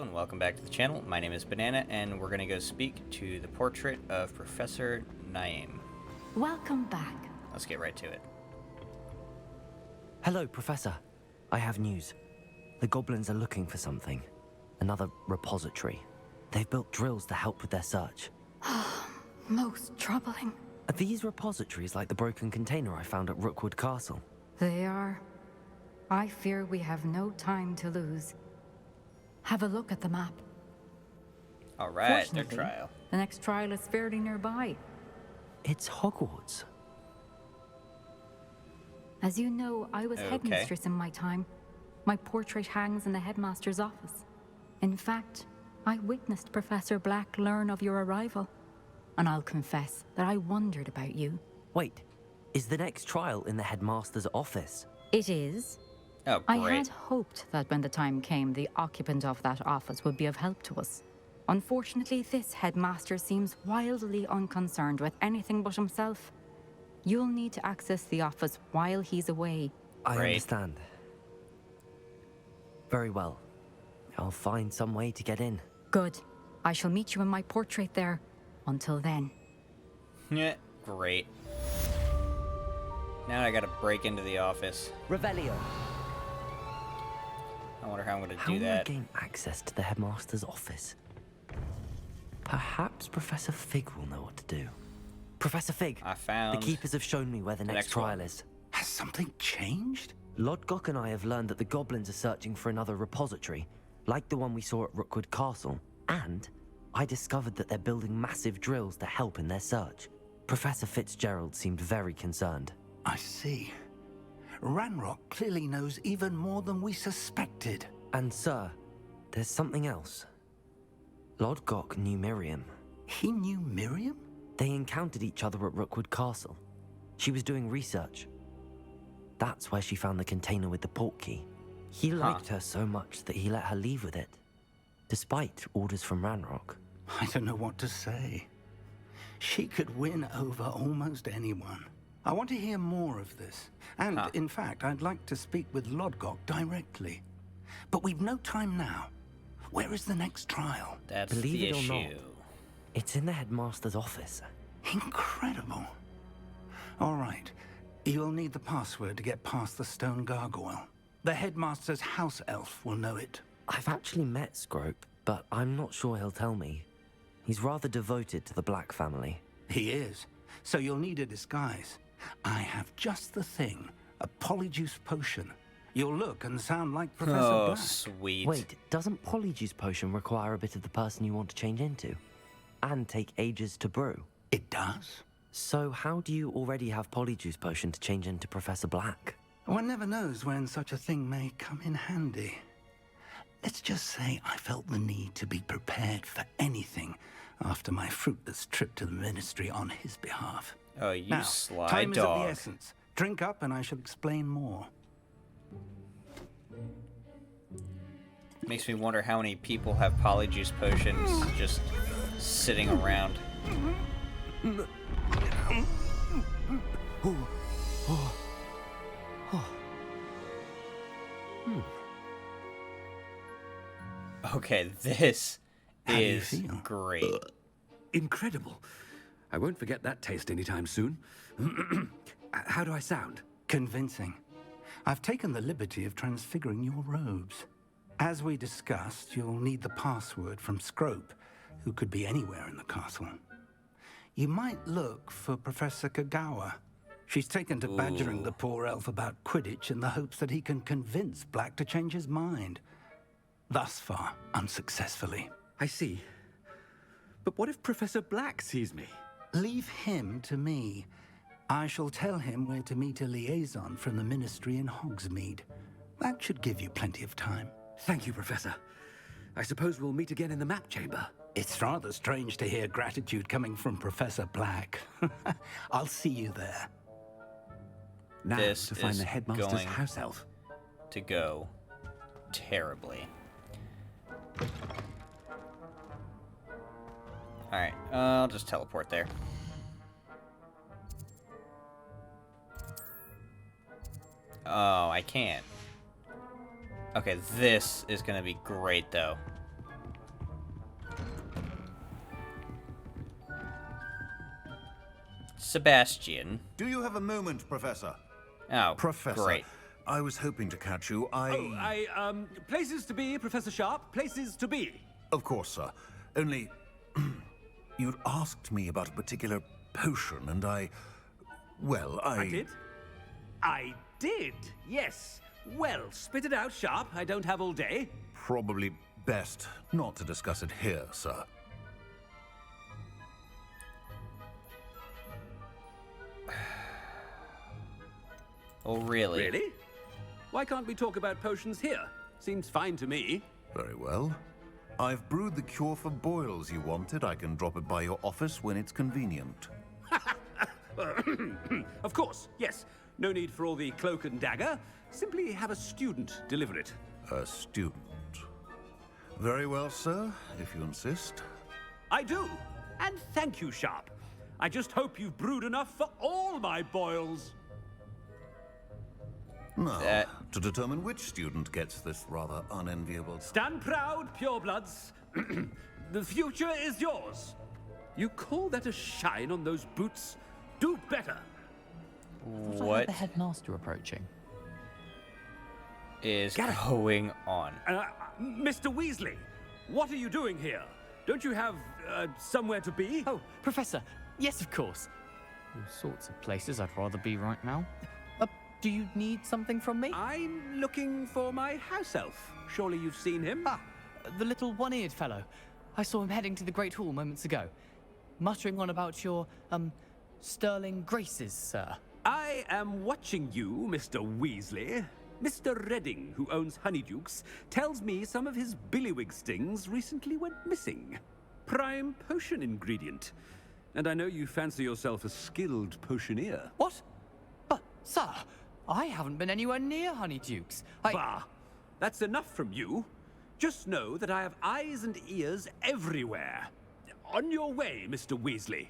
Hello and welcome back to the channel. My name is Banana and we're going to go speak to the portrait of Professor Naim. Welcome back. Let's get right to it. Hello, Professor. I have news. The goblins are looking for something. Another repository. They've built drills to help with their search. Most troubling. Are these repositories like the broken container I found at Rookwood Castle? They are. I fear we have no time to lose. Have a look at the map. Alright, their Fortunately, trial. The next trial is fairly nearby. It's Hogwarts. As you know, I was Okay. headmistress in my time. My portrait hangs in the headmaster's office. In fact, I witnessed Professor Black learn of your arrival. And I'll confess that I wondered about you. Wait, is the next trial in the headmaster's office? It is. Oh, I great. had hoped that when the time came, the occupant of that office would be of help to us. Unfortunately, this headmaster seems wildly unconcerned with anything but himself. You'll need to access the office while he's away. I Great. understand. Very well. I'll find some way to get in. Good. I shall meet you in my portrait there. Until then. Yeah, great. Now I gotta break into the office. Revelio. I wonder how I'm gonna How do will I that. gain access to the headmaster's office? Perhaps Professor Fig will know what to do. Professor Fig, I found the keepers have shown me where the next next trial one. is. Has something changed? Lodgok and I have learned that the goblins are searching for another repository, like the one we saw at Rookwood Castle, and I discovered that they're building massive drills to help in their search. Professor Fitzgerald seemed very concerned. I see. Ranrock clearly knows even more than we suspected. And sir, there's something else. Lodgok knew Miriam. He knew Miriam? They encountered each other at Rookwood Castle. She was doing research. That's where she found the container with the portkey. He liked her so much that he let her leave with it, despite orders from Ranrock. I don't know what to say. She could win over almost anyone. I want to hear more of this. And, in fact, I'd like to speak with Lodgok directly. But we've no time now. Where is the next trial? That's Believe the it or not, issue. It's in the headmaster's office. Incredible. All right. You'll need the password to get past the stone gargoyle. The headmaster's house elf will know it. I've actually met Scrope, but I'm not sure he'll tell me. He's rather devoted to the Black family. He is. So you'll need a disguise. I have just the thing. A polyjuice potion. You'll look and sound like Professor Oh, Black. sweet. Wait, doesn't Polyjuice Potion require a bit of the person you want to change into? And take ages to brew? It does? So how do you already have Polyjuice Potion to change into Professor Black? One never knows when such a thing may come in handy. Let's just say I felt the need to be prepared for anything after my fruitless trip to the ministry on his behalf. Oh, you Now, sly time is of dog. the essence. Drink up and I shall explain more. Makes me wonder how many people have polyjuice potions just sitting around. Okay, this How do you is feel? great. Incredible. I won't forget that taste anytime soon. How do I sound? Convincing. I've taken the liberty of transfiguring your robes. As we discussed, you'll need the password from Scrope, who could be anywhere in the castle. You might look for Professor Kagawa. She's taken to badgering the poor elf about Quidditch in the hopes that he can convince Black to change his mind. Thus far, unsuccessfully. I see. But what if Professor Black sees me? Leave him to me. I shall tell him where to meet a liaison from the ministry in Hogsmeade. That should give you plenty of time. Thank you, Professor. I suppose we'll meet again in the map chamber. It's rather strange to hear gratitude coming from Professor Black. I'll see you there. Now This to find is the headmaster's going- house elf. To go terribly. Alright, I'll just teleport there. Oh, I can't. Okay, this is gonna be great, though. Sebastian. Do you have a moment, Professor? Oh, Professor, great. I was hoping to catch you. Places to be, Professor Sharp, places to be. Of course, sir. Only, you'd asked me about a particular potion, and I I did, yes. Well, spit it out, Sharp. I don't have all day. Probably best not to discuss it here, sir. Oh, really? Really? Why can't we talk about potions here? Seems fine to me. Very well. I've brewed the cure for boils you wanted. I can drop it by your office when it's convenient. Of course, yes. No need for all the cloak and dagger. Simply have a student deliver it. A student. Very well, sir, if you insist. I do. And thank you, Sharp. I just hope you've brewed enough for all my boils. Now, to determine which student gets this rather unenviable... Stand proud, purebloods. The future is yours. You call that a shine on those boots? Do better. What The headmaster approaching. is going on? Mr. Weasley, what are you doing here? Don't you have somewhere to be? Oh, Professor. Yes, of course. All sorts of places I'd rather be right now. Do you need something from me? I'm looking for my house elf. Surely you've seen him? Ah, the little one-eared fellow. I saw him heading to the Great Hall moments ago, muttering on about your, sterling graces, sir. I am watching you, Mr. Weasley. Mr. Redding, who owns Honeydukes, tells me some of his billywig stings recently went missing. Prime potion ingredient. And I know you fancy yourself a skilled potioneer. What? But, sir, I haven't been anywhere near Honeydukes. Bah! That's enough from you. Just know that I have eyes and ears everywhere. On your way, Mr. Weasley.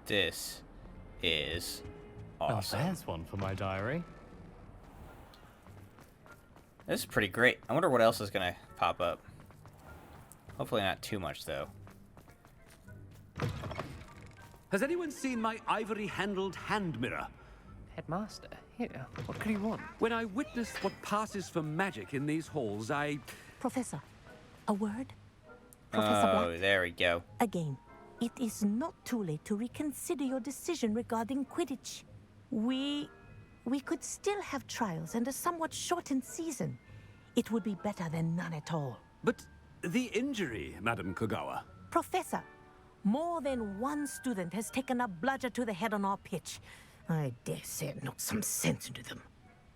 This is awesome. Oh, there's one for my diary. This is pretty great. I wonder what else is gonna pop up. Hopefully not too much, though. Has anyone seen my ivory-handled hand mirror? Headmaster, here, what could you want? When I witness what passes for magic in these halls, Professor, a word? Professor Oh, Black? there we go. Again, it is not too late to reconsider your decision regarding Quidditch. We could still have trials and a somewhat shortened season. It would be better than none at all. But the injury, Madam Kogawa. Professor, more than one student has taken a bludger to the head on our pitch. I dare say it knocked some sense into them.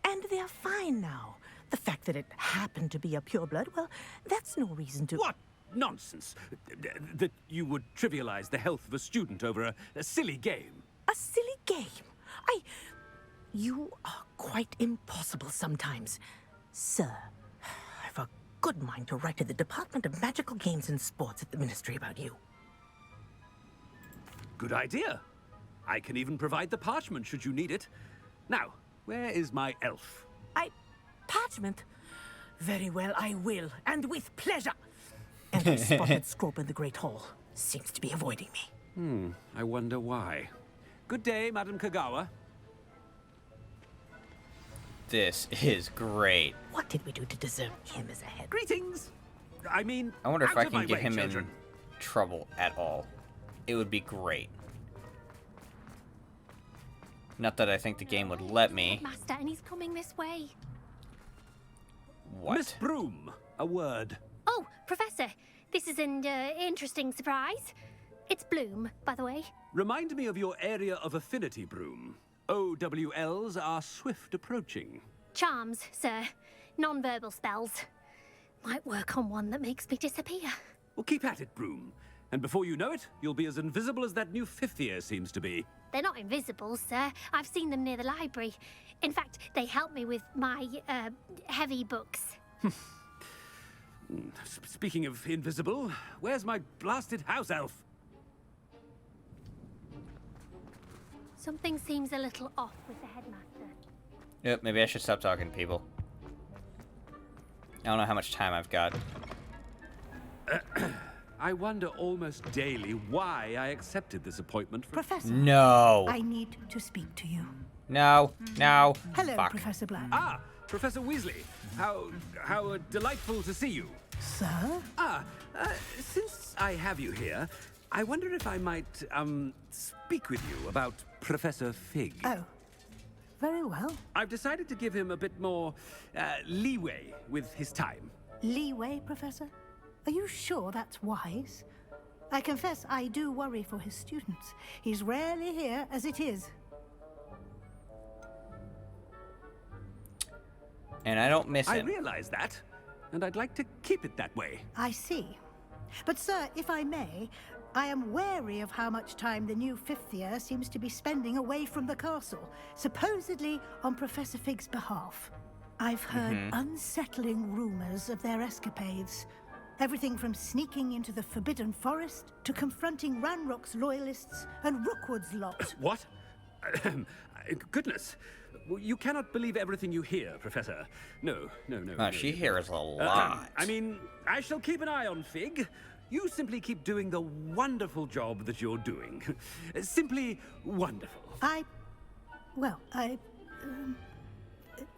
And they're fine now. The fact that it happened to be a pureblood, well, that's no reason to... What nonsense! That you would trivialize the health of a student over a silly game. A silly game? You are quite impossible sometimes. Sir, I've a good mind to write to the Department of Magical Games and Sports at the Ministry about you. Good idea. I can even provide the parchment should you need it. Now, where is my elf? Parchment? Very well, I will, and with pleasure. And I spotted Scrope in the Great Hall. Seems to be avoiding me. I wonder why. Good day, Madam Kogawa. This is great. What did we do to deserve him as a head? Greetings! I mean, I wonder if out I of can my get way, him children. in trouble at all. It would be great. Not that I think the game would let me. Master, and he's coming this way. What? Miss Broom, a word. Oh, Professor, this is an interesting surprise. It's Bloom, by the way. Remind me of your area of affinity, Broom. OWLs are swift approaching. Charms, sir. Non-verbal spells. Might work on one that makes me disappear. Well, keep at it, Broom. And before you know it, you'll be as invisible as that new fifth year seems to be. They're not invisible, sir. I've seen them near the library. In fact, they help me with my, heavy books. Speaking of invisible, where's my blasted house elf? Something seems a little off with the headmaster. Yep, maybe I should stop talking to people. I don't know how much time I've got. I wonder almost daily why I accepted this appointment from... Professor. No. I need to speak to you. No. No. Hello, Fuck. Professor Black. Ah, Professor Weasley. How delightful to see you. Sir? Since I have you here, I wonder if I might, speak with you about Professor Fig. Oh, very well. I've decided to give him a bit more, leeway with his time. Leeway, Professor? Are you sure that's wise? I confess I do worry for his students. He's rarely here as it is. And I don't miss I him. realize that, and I'd like to keep it that way. I see. But, sir, if I may, I am wary of how much time the new fifth year seems to be spending away from the castle, supposedly on Professor Fig's behalf. I've heard unsettling rumors of their escapades. Everything from sneaking into the Forbidden Forest to confronting Ranrock's loyalists and Rookwood's lot. What? Goodness. You cannot believe everything you hear, Professor. No. She hears a lot. I mean, I shall keep an eye on Fig. You simply keep doing the wonderful job that you're doing. Simply wonderful.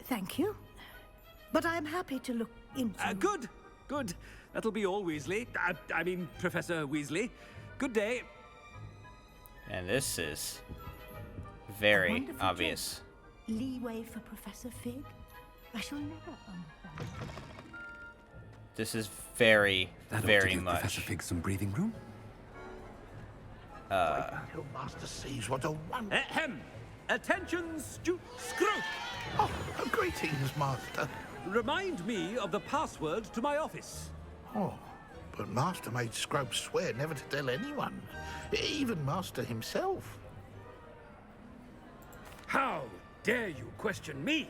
Thank you. But I'm happy to look into... Good. That'll be all, Weasley. I mean, Professor Weasley. Good day. And this is very obvious. Leeway for Professor Fig? I shall never understand. This is very, very give much. Professor Fig some breathing room. Until Master sees what a wonder. Ahem! Attention, Scrope! Oh, greetings, Master. Remind me of the password to my office. Oh, but Master made Scrope swear never to tell anyone, even Master himself. How dare you question me?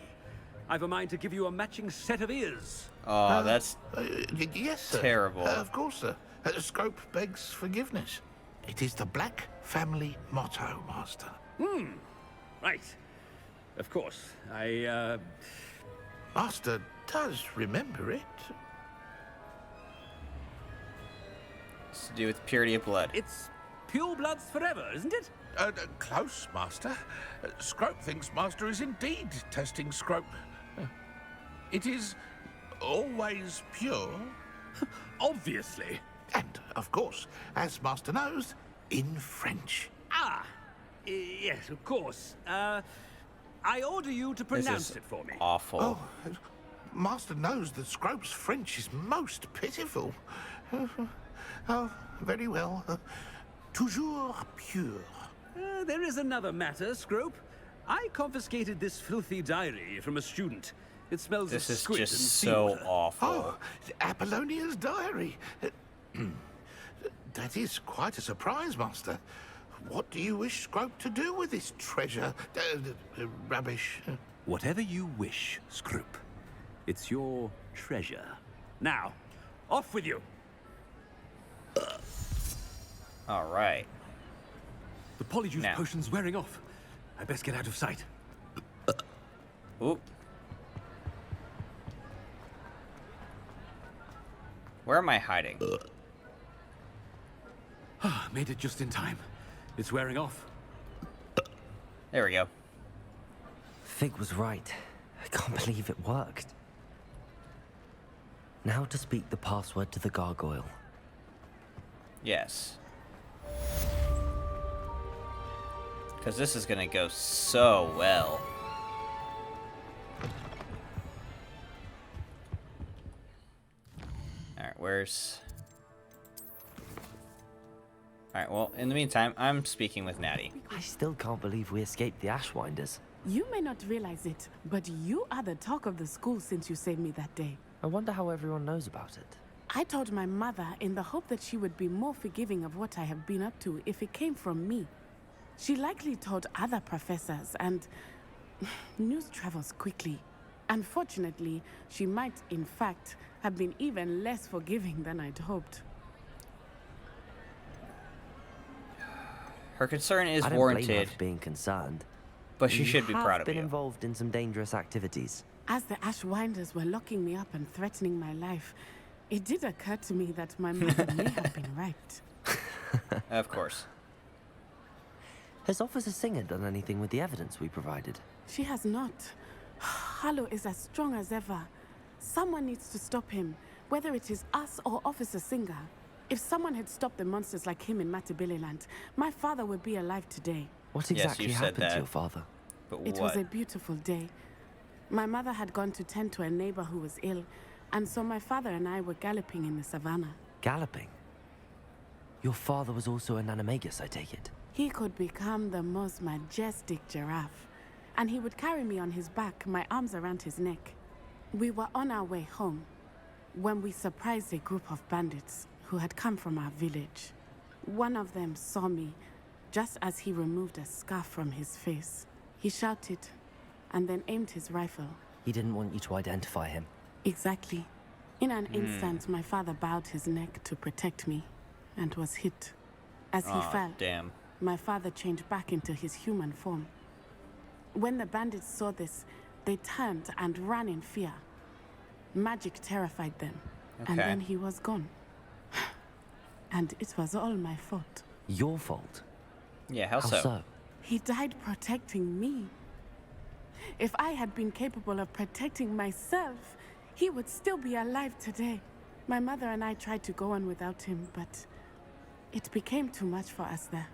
I've a mind to give you a matching set of ears. Oh, that's yes, sir. terrible. Of course, sir. Scrope begs forgiveness. It is the Black family motto, Master. Right. Of course. Master does remember it. It's to do with purity of blood. It's pure bloods forever, isn't it? Close, Master. Scrope thinks Master is indeed testing Scrope. It is always pure. Obviously. And, of course, as Master knows, in French. Yes, of course. I order you to pronounce it for me. Awful. Oh, Master knows that Scrope's French is most pitiful. Oh, very well. Toujours pure. There is another matter, Scrope. I confiscated this filthy diary from a student. It smells This of is squid just and so seawater. awful. Oh, Apollonia's diary. That is quite a surprise, Master. What do you wish Scrope to do with this treasure? Rubbish. Whatever you wish, Scrope. It's your treasure. Now, off with you. All right. The polyjuice potion's wearing off. I best get out of sight. Oop. Where am I hiding? Made it just in time. It's wearing off. There we go. Fig was right. I can't believe it worked. Now to speak the password to the gargoyle. Yes. Because this is gonna go so well. Alright, where's... Alright, well, in the meantime, I'm speaking with Natty. I still can't believe we escaped the Ashwinders. You may not realize it, but you are the talk of the school since you saved me that day. I wonder how everyone knows about it. I told my mother in the hope that she would be more forgiving of what I have been up to if it came from me. She likely told other professors, and news travels quickly. Unfortunately, she might, in fact, have been even less forgiving than I'd hoped. Her concern is I don't blame her warranted, for being concerned. but she should be proud of been you. involved in some dangerous activities. As the Ashwinders were locking me up and threatening my life, It did occur to me that my mother may have been right. Of course. Has Officer Singer done anything with the evidence we provided? She has not. Harlow is as strong as ever. Someone needs to stop him, whether it is us or Officer Singer. If someone had stopped the monsters like him in Matabeleland, my father would be alive today. What exactly happened to your father? But It was a beautiful day. My mother had gone to tend to a neighbor who was ill, and so my father and I were galloping in the savannah. Galloping? Your father was also an animagus, I take it? He could become the most majestic giraffe, and he would carry me on his back, my arms around his neck. We were on our way home when we surprised a group of bandits who had come from our village. One of them saw me just as he removed a scarf from his face. He shouted and then aimed his rifle. He didn't want you to identify him. Exactly. In an instant, my father bowed his neck to protect me and was hit. As he fell, damn. my father changed back into his human form. When the bandits saw this, they turned and ran in fear. Magic terrified them, and then he was gone. And it was all my fault. Your fault? Yeah, how so? He died protecting me. If I had been capable of protecting myself, he would still be alive today. My mother and I tried to go on without him, but it became too much for us there.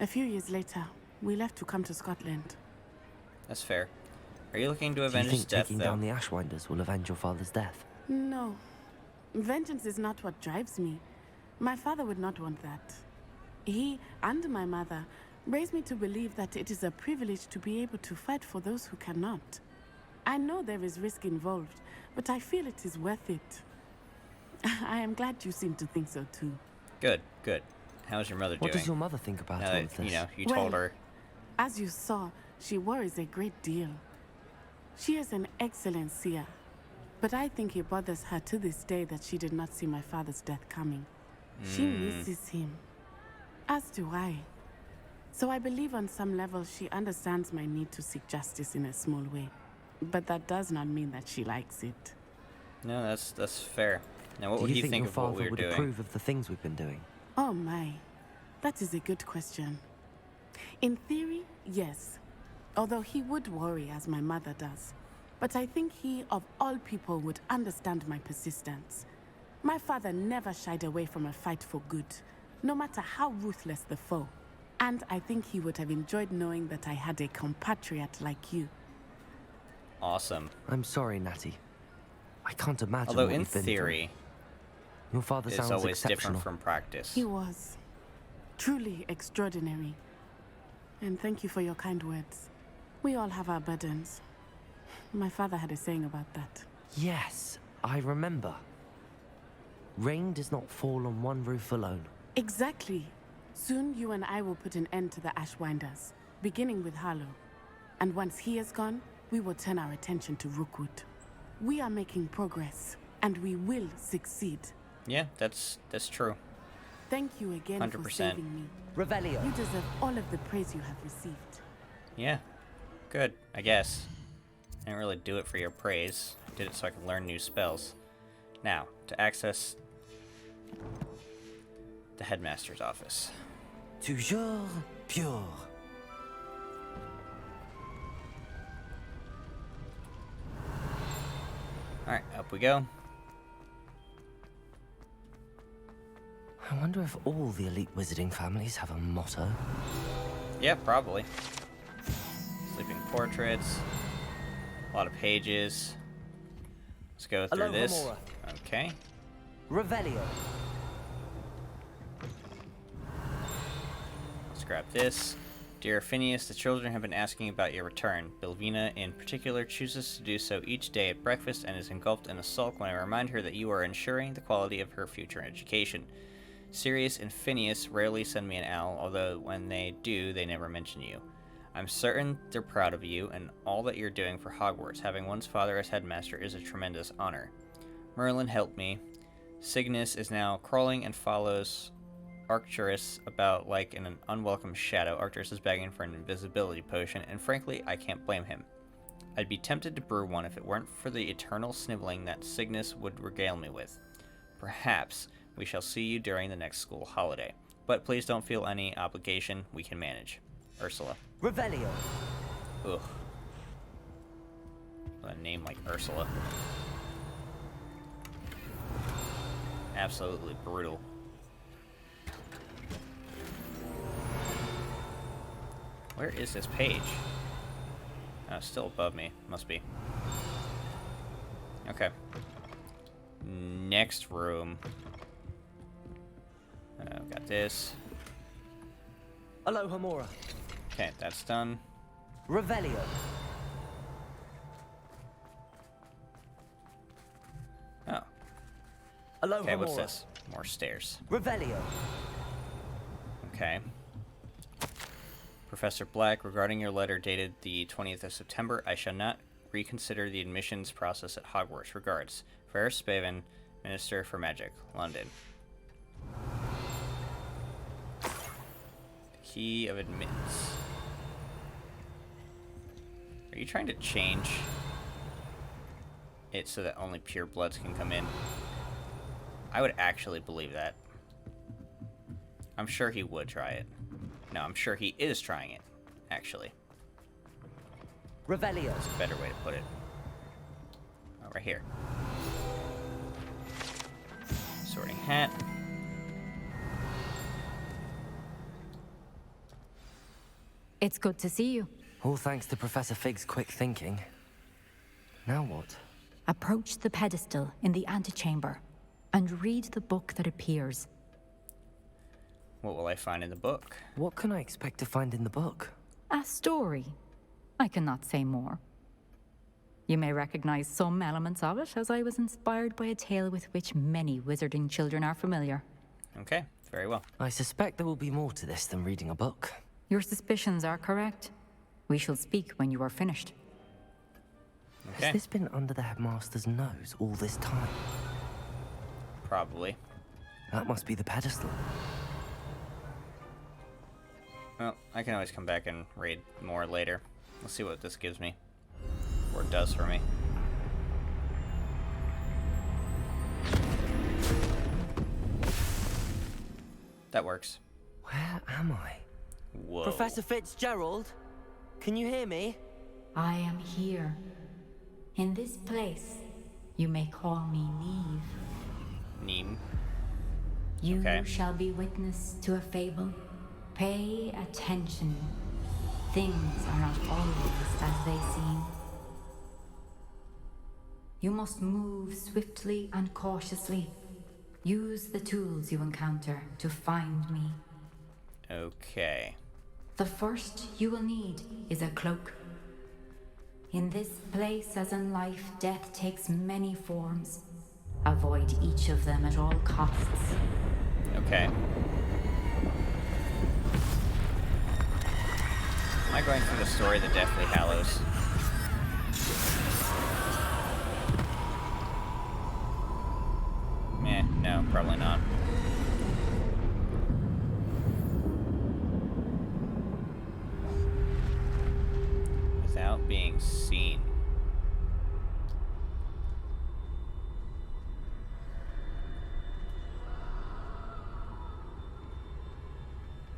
A few years later, we left to come to Scotland. That's fair. Are you looking to avenge his death, Do you think taking though? down the Ashwinders will avenge your father's death? No. Vengeance is not what drives me. My father would not want that. He and my mother raised me to believe that it is a privilege to be able to fight for those who cannot. I know there is risk involved, but I feel it is worth it. I am glad you seem to think so too. Good, good. How's your mother doing? What does your mother think about all of this? You know, you told her. As you saw, she worries a great deal. She is an excellent seer, but I think it bothers her to this day that she did not see my father's death coming. She misses him, as do I. So I believe on some level she understands my need to seek justice in a small way. But that does not mean that she likes it. No, that's fair. Now, what would he think of what we were doing? Do you think your father would approve of the things we've been doing? Oh my, that is a good question. In theory, yes. Although he would worry, as my mother does. But I think he, of all people, would understand my persistence. My father never shied away from a fight for good, no matter how ruthless the foe. And I think he would have enjoyed knowing that I had a compatriot like you. Awesome. I'm sorry, Natty. I can't imagine Although what in you've been theory, through. Your father it's sounds always exceptional. different from practice. He was. Truly extraordinary. And thank you for your kind words. We all have our burdens. My father had a saying about that. Yes, I remember. Rain does not fall on one roof alone. Exactly. Soon you and I will put an end to the Ashwinders, beginning with Harlow. And once he is gone, we will turn our attention to Rookwood. We are making progress, and we will succeed. Yeah, that's true. Thank you again 100%. for saving me. Revelio. You deserve all of the praise you have received. Yeah, good, I guess. I didn't really do it for your praise. I did it so I could learn new spells. Now, to access the headmaster's office. Toujours pure. Alright, up we go. I wonder if all the elite wizarding families have a motto. Yeah, probably. Sleeping portraits. A lot of pages. Let's go through this. Alohomora. Okay. Revelio. Let's grab this. Dear Phineas, the children have been asking about your return. Bilvina, in particular, chooses to do so each day at breakfast and is engulfed in a sulk when I remind her that you are ensuring the quality of her future education. Sirius and Phineas rarely send me an owl, although when they do, they never mention you. I'm certain they're proud of you and all that you're doing for Hogwarts. Having one's father as headmaster is a tremendous honor. Merlin helped me. Cygnus is now crawling and follows Arcturus about like an unwelcome shadow. Arcturus is begging for an invisibility potion, and frankly, I can't blame him. I'd be tempted to brew one if it weren't for the eternal sniveling that Cygnus would regale me with. Perhaps we shall see you during the next school holiday. But please don't feel any obligation. We can manage. Ursula. Revelio. Ugh. With a name like Ursula. Absolutely brutal. Where is this page? Oh, it's still above me. Must be. Okay. Next room. Got this. Aloha Mora. Okay, that's done. Revelio. Oh. Aloha Okay, what's Mora. this? More stairs. Revelio. Okay. Professor Black, regarding your letter dated the 20th of September, I shall not reconsider the admissions process at Hogwarts. Regards. Ferris Spaven, Minister for Magic, London. Key of admittance. Are you trying to change it so that only pure bloods can come in? I would actually believe that. I'm sure he would try it. No, I'm sure he is trying it, actually. Revelio. That's a better way to put it. Oh, right here. Sorting hat. It's good to see you. All thanks to Professor Fig's quick thinking. Now what? Approach the pedestal in the antechamber and read the book that appears. What will I find in the book? What can I expect to find in the book? A story. I cannot say more. You may recognize some elements of it, as I was inspired by a tale with which many wizarding children are familiar. Okay, very well. I suspect there will be more to this than reading a book. Your suspicions are correct. We shall speak when you are finished. Okay. Has this been under the headmaster's nose all this time? Probably. That must be the pedestal. Well, I can always come back and raid more later. Let's see what this gives me. Or does for me. That works. Where am I? Whoa. Professor Fitzgerald? Can you hear me? I am here. In this place, you may call me Neve. Neem. You Okay. shall be witness to a fable. Pay attention. Things are not always as they seem. You must move swiftly and cautiously. Use the tools you encounter to find me. Okay. The first you will need is a cloak. In this place, as in life, death takes many forms. Avoid each of them at all costs. Okay. Am I going through the story of the Deathly Hallows? No, probably not. Without being seen.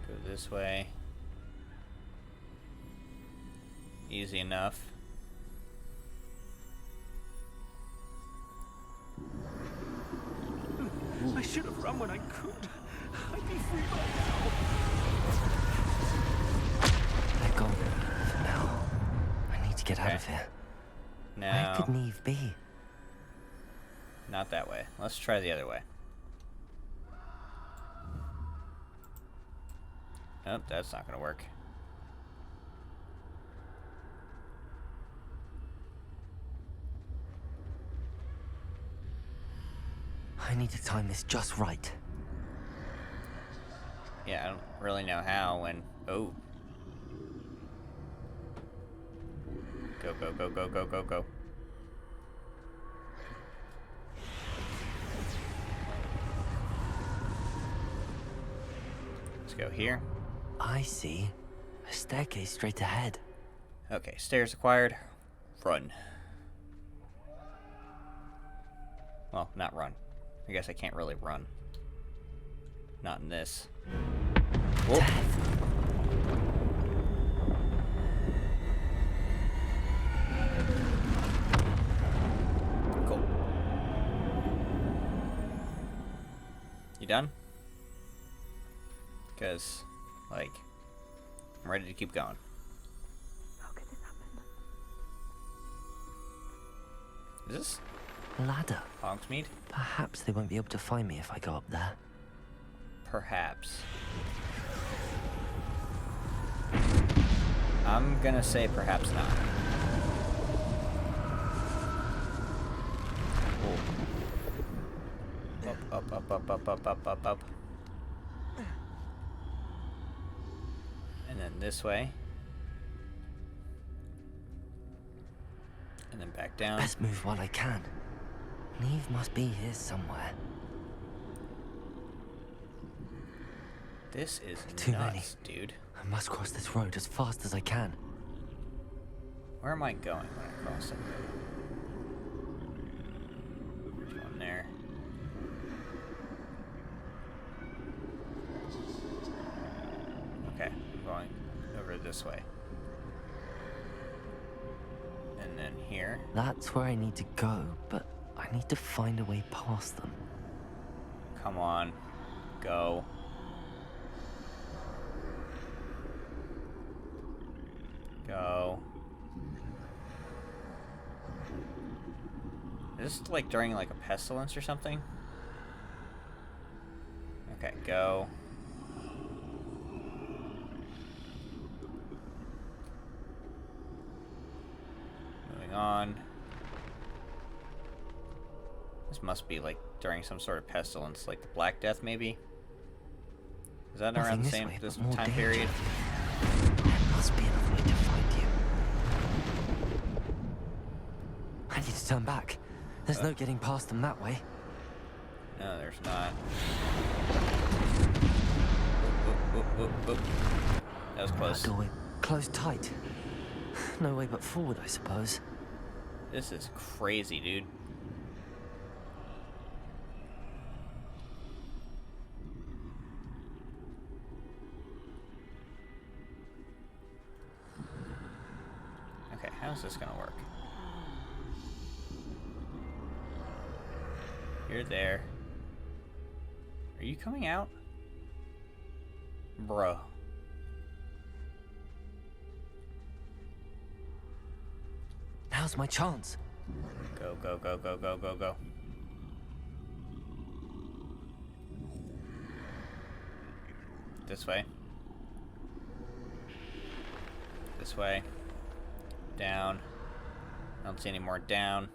Go this way. Easy enough. I should have run when I could. I'd be free by now. They're gone. For now. I need to get out Okay. of here. No, Where could Neve be? not that way. Let's try the other way. Nope, that's not gonna work. I need to time this just right. Yeah, I don't really know how when... Oh. Go, go, go, go, go, go, go. Let's go here. I see. A staircase straight ahead. Okay, stairs acquired. Run. Well, not run. I guess I can't really run. Not in this. Whoop. Cool. You done? Because, like, I'm ready to keep going. How could this happen? Is this Ladder. Hogsmeade? Perhaps they won't be able to find me if I go up there. Perhaps. I'm gonna say perhaps not. Whoa. Up, up, up, up, up, up, up, up. And then this way. And then back down. Best move while I can. Neve must be here somewhere. This is Too nuts, many. dude. I must cross this road as fast as I can. Where am I going when I cross it? There's one there. Okay, I'm going over this way. And then here. That's where I need to go, but I need to find a way past them. Come on. Go. Go. Is this like during like a pestilence or something? Okay, go. Moving on. This must be like during some sort of pestilence, like the Black Death maybe? Is that around the same this time period? There must be another way to find you. I need to turn back. There's no getting past them that way. No, there's not. Oop, oop, oop. That was close. That doorway closed tight. No way but forward, I suppose. This is crazy, dude. Okay, how's this gonna work? You're there. Are you coming out? Bruh. Now's my chance. Go, go, go, go, go, go, go. This way. This way. Down. I don't see any more down.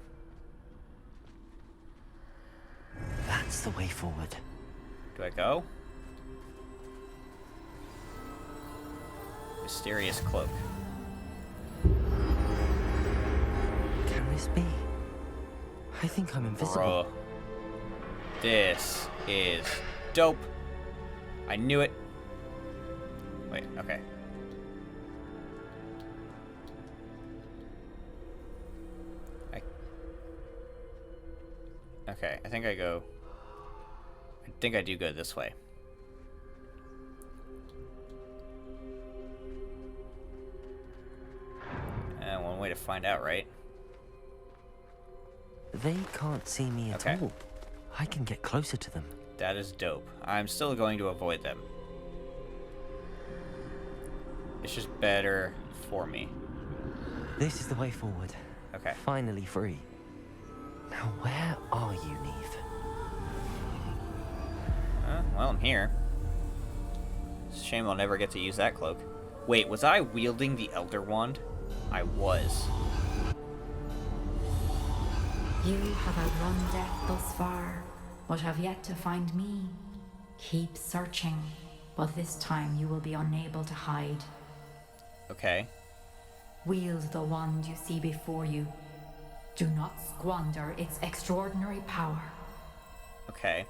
That's the way forward. Do I go? Mysterious cloak. Can this be? I think I'm invisible. Bruh. This is dope. I knew it. Wait, okay. Okay, I think I do go this way. One way to find out, right? They can't see me at Okay. all. I can get closer to them. That is dope. I'm still going to avoid them. It's just better for me. This is the way forward. Okay. Finally free. Now where are you, Neve? Well, I'm here. It's a shame I'll never get to use that cloak. Wait, was I wielding the Elder Wand? I was. You have outrun death thus far, but have yet to find me. Keep searching, but this time you will be unable to hide. Okay. Wield the wand you see before you. Do not squander its extraordinary power. Okay.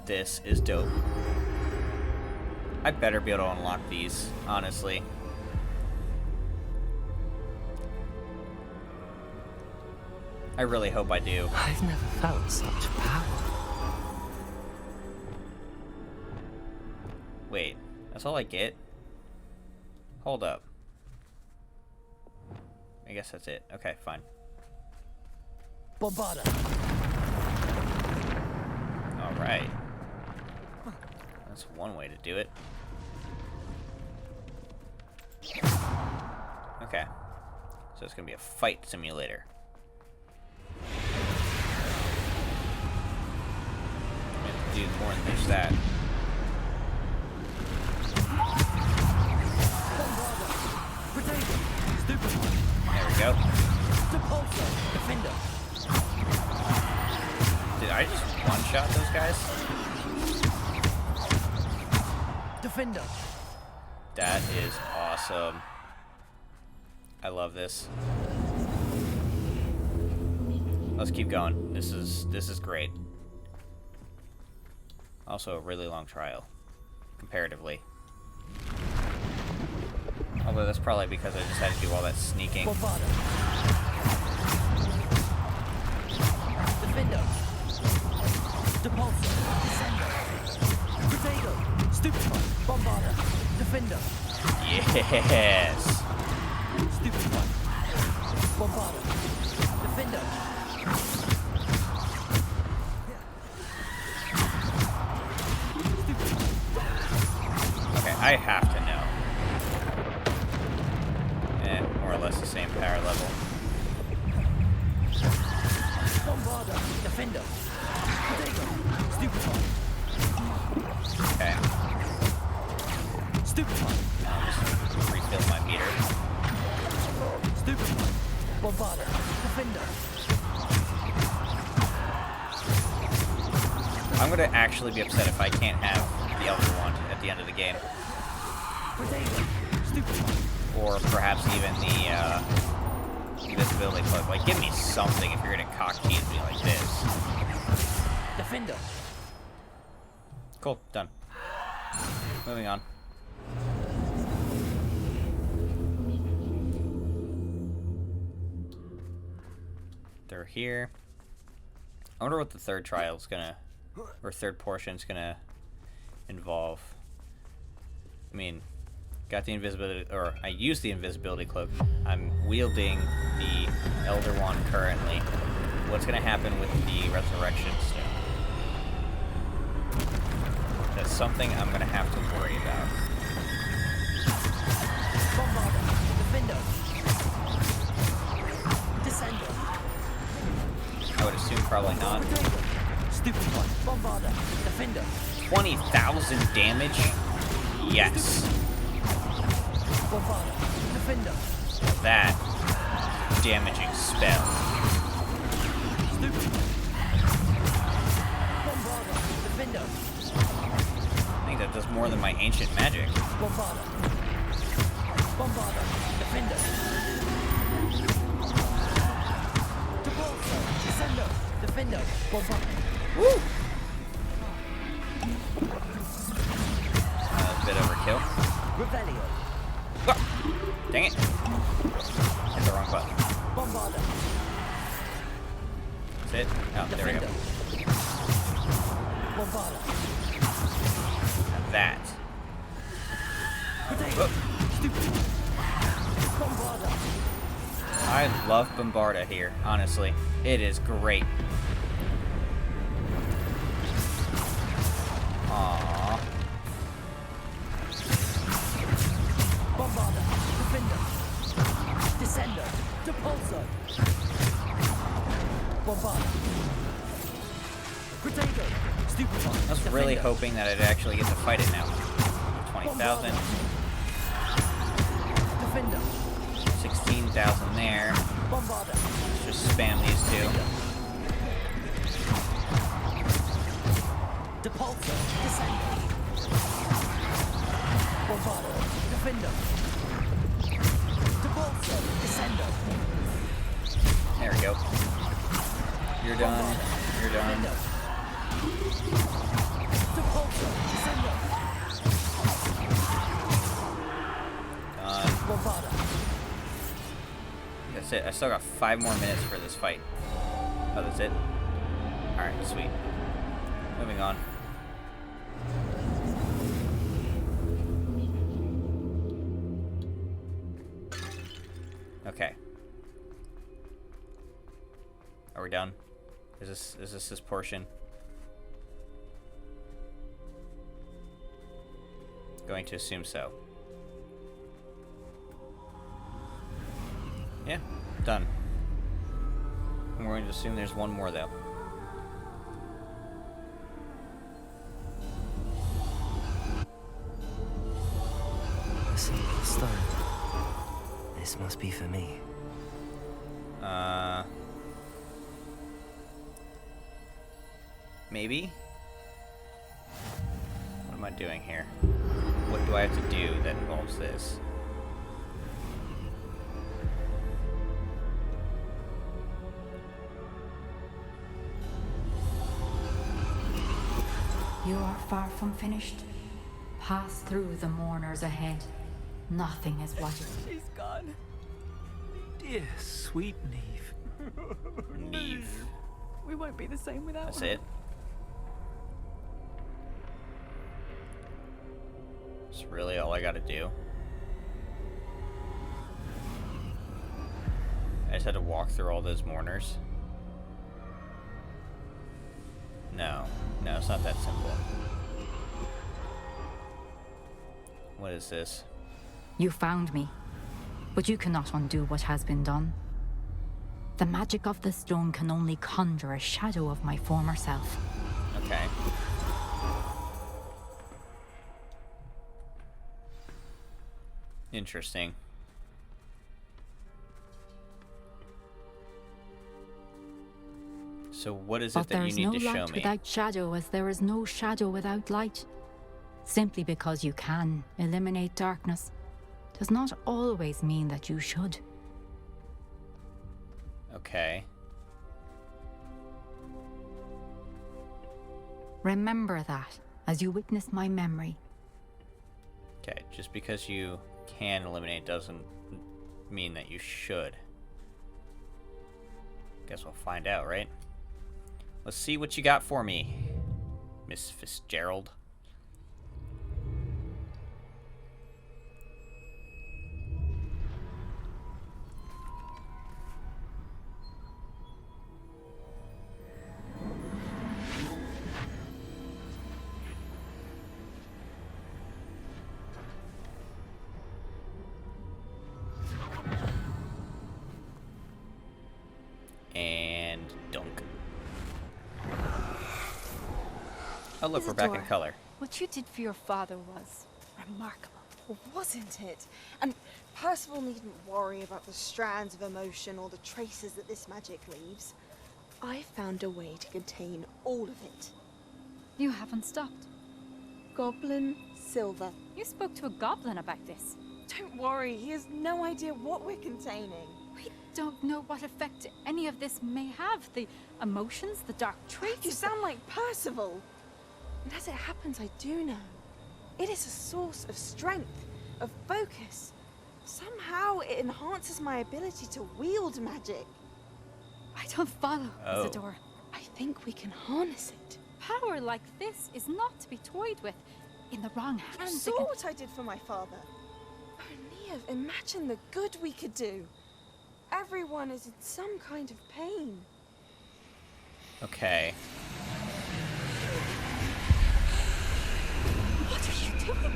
This is dope. I better be able to unlock these, honestly. I really hope I do. I've never felt such power. Wait, that's all I get? Hold up. I guess that's it. Okay, fine. Bombarda. Alright. That's one way to do it. Okay. So it's gonna be a fight simulator. I'm gonna do more than just that. There we go. Defender. Did I just one-shot those guys? Defender. That is awesome. I love this. Let's keep going. This is great. Also a really long trial, comparatively. Although that's probably because I just had to do all that sneaking. Defender. Depulsor. Descender. Potato. Stupefy. Bombarder. Defender. Yes. Stupefy. Bombarder. Defender. Okay, I have to know. More or less the same power level. Bombarder. Defender. Potato. Stupefy. Okay. Stupefy. I'll just refill my meter. Stupefy. Bombarder. Defender. I'm gonna actually be upset if I can't have the Elder Wand at the end of the game. Potato. Stupefy. Or perhaps even the invisibility cloak. Like, give me something if you're gonna cock tease me like this. Defender. Cool, done. Moving on. They're here. I wonder what the third trial's gonna, or third portion's gonna involve. I mean, got the invisibility, or I used the invisibility cloak. I'm wielding the Elder Wand currently. What's gonna happen with the Resurrection Stone? That's something I'm gonna have to worry about. Bombarder. Defender. Descender. I would assume probably not. Stupefy. Bombarder. Defender. 20,000 damage? Yes. Bombarder. Defender. That damaging spell. Stupefy. Bombarder. Defender. I think that does more than my ancient magic. Bombarder. Bombarder. Defender. Depulsor. Descender. Defender. Bombarder. Woo! A bit overkill. Revelio. Oh, dang it. Hit the wrong button. Bombarder. That's it? Oh, there we go. Bombarder. Now that. Potato. Stupid. Bombarder. I love Bombarda here, honestly. It is great. Aww. Bombarder. Defender. Descender. Depulsor. Bombarder. Potato. Stupefy. I was really hoping that I'd actually get to fight it now. 20,000. Defender. 16,000 there. Bombarder. Let's just spam these two. Depulsor. Descender. Bombarder. Defender. Depulsor. Descender. There we go. You're done. You're done. Depulsor. Descender. Done. Bombarder. That's it. I still got 5 more minutes for this fight. Oh, that's it? Alright, sweet. Moving on. Okay. Are we done? Is this portion? Going to assume so. Yeah, done. I'm going to assume there's one more though. A simple stone. This must be for me. Maybe? What am I doing here? What do I have to do that involves this? You are far from finished. Pass through the mourners ahead. Nothing is what it... She's gone. Dear sweet Neve. Neve. We won't be the same without That's her. it? That's really all I gotta do. I just had to walk through all those mourners. No, it's not that simple. What is this? You found me, but you cannot undo what has been done. The magic of the stone can only conjure a shadow of my former self. Okay. Interesting. So what is it But that you there's need no to show light me? without shadow, as there is no shadow without light. Simply because you can eliminate darkness does not always mean that you should. Okay. Remember that as you witness my memory. Okay, just because you can eliminate doesn't mean that you should. Guess we'll find out, right? Let's see what you got for me, Miss Fitzgerald. And dunk. Oh look, we're back in Isadora, color. What you did for your father was remarkable, wasn't it? And Percival needn't worry about the strands of emotion or the traces that this magic leaves. I found a way to contain all of it. You haven't stopped. Goblin Silver. You spoke to a goblin about this. Don't worry, he has no idea what we're containing. We don't know what effect any of this may have. The emotions, the dark traits. You sound like Percival. And as it happens, I do know. It is a source of strength, of focus. Somehow it enhances my ability to wield magic. I don't follow, Isadora. I think we can harness it. Power like this is not to be toyed with. In the wrong hands. You saw what I did for my father. Oh, Neve, imagine the good we could do. Everyone is in some kind of pain. Okay. What are you doing?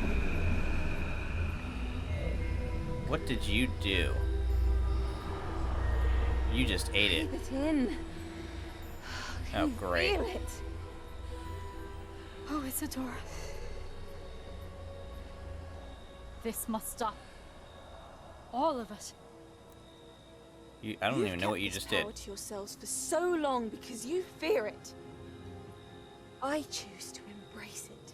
What did you do? You just ate it. Keep it in. Oh, great. Feel it. Oh, Isadora. This must stop. All of it. I don't even know what you just did. You've kept this power to yourselves for so long because you fear it. I choose to embrace it.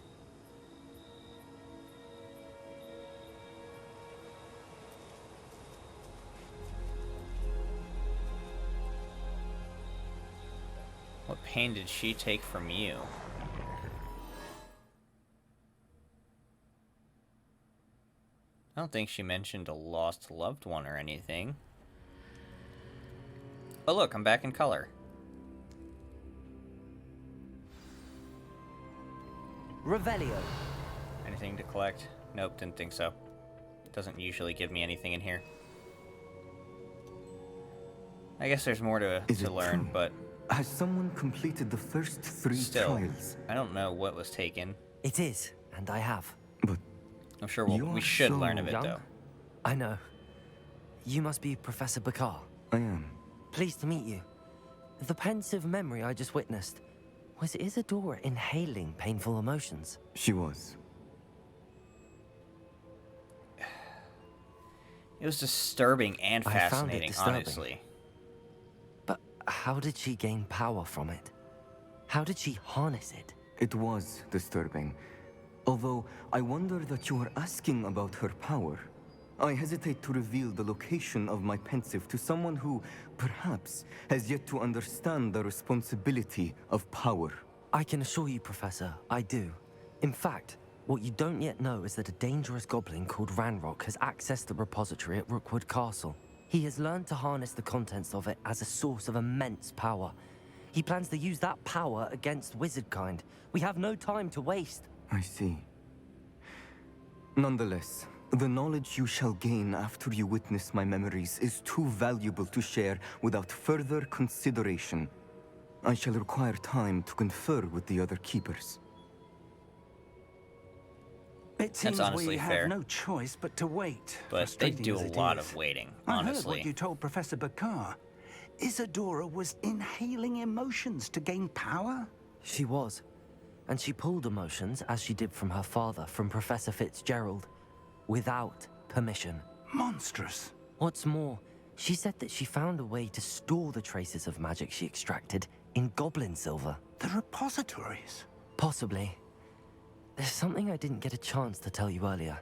What pain did she take from you? I don't think she mentioned a lost loved one or anything. Oh look, I'm back in color. Revelio. Anything to collect? Nope, didn't think so. Doesn't usually give me anything in here. I guess there's more to learn, true? but... Has someone completed the first 3 trials? I don't know what was taken. It is, and I have. But I'm sure we should learn of it, young. though. I know. You must be Professor Bakar. I am. Pleased to meet you. The pensive memory I just witnessed, was Isadora inhaling painful emotions? She was. It was disturbing and I found it fascinating, disturbing. honestly. But how did she gain power from it? How did she harness it? It was disturbing. Although I wonder that you are asking about her power. I hesitate to reveal the location of my pensive to someone who, perhaps, has yet to understand the responsibility of power. I can assure you, Professor, I do. In fact, what you don't yet know is that a dangerous goblin called Ranrock has accessed the repository at Rookwood Castle. He has learned to harness the contents of it as a source of immense power. He plans to use that power against wizardkind. We have no time to waste. I see. Nonetheless, the knowledge you shall gain after you witness my memories is too valuable to share without further consideration. I shall require time to confer with the other keepers. It seems honestly we fair. have no choice but to wait. But they frustrating do as a it lot is. of waiting, I heard honestly. what you told Professor Bakar. Isadora was inhaling emotions to gain power? She was. And she pulled emotions, as she did from her father, from Professor Fitzgerald, without permission. Monstrous. What's more, she said that she found a way to store the traces of magic she extracted in goblin silver. The repositories? Possibly. There's something I didn't get a chance to tell you earlier.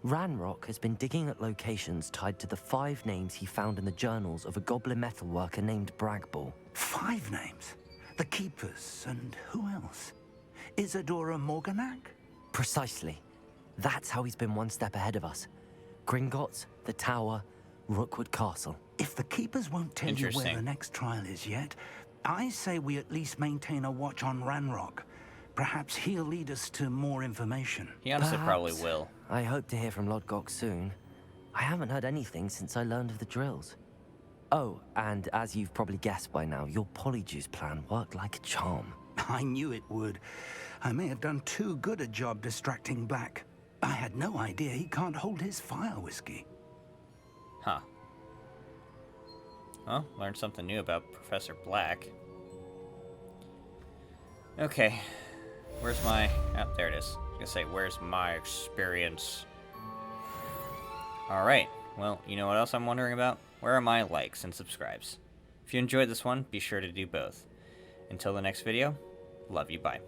Ranrock has been digging at locations tied to the 5 names he found in the journals of a goblin metalworker named Bragball. 5 names? The Keepers, and who else? Isadora Morganac? Precisely. That's how he's been one step ahead of us. Gringotts, the Tower, Rookwood Castle. If the Keepers won't tell you where the next trial is yet, I say we at least maintain a watch on Ranrock. Perhaps he'll lead us to more information. He honestly probably Perhaps. will. I hope to hear from Lodgok soon. I haven't heard anything since I learned of the drills. Oh, and as you've probably guessed by now, your Polyjuice plan worked like a charm. I knew it would. I may have done too good a job distracting Black. I had no idea he can't hold his fire whiskey. Huh. Well, learned something new about Professor Black. Okay. Where's my... Oh, there it is. I was gonna say, where's my experience? Alright. Well, you know what else I'm wondering about? Where are my likes and subscribes? If you enjoyed this one, be sure to do both. Until the next video, love you, bye.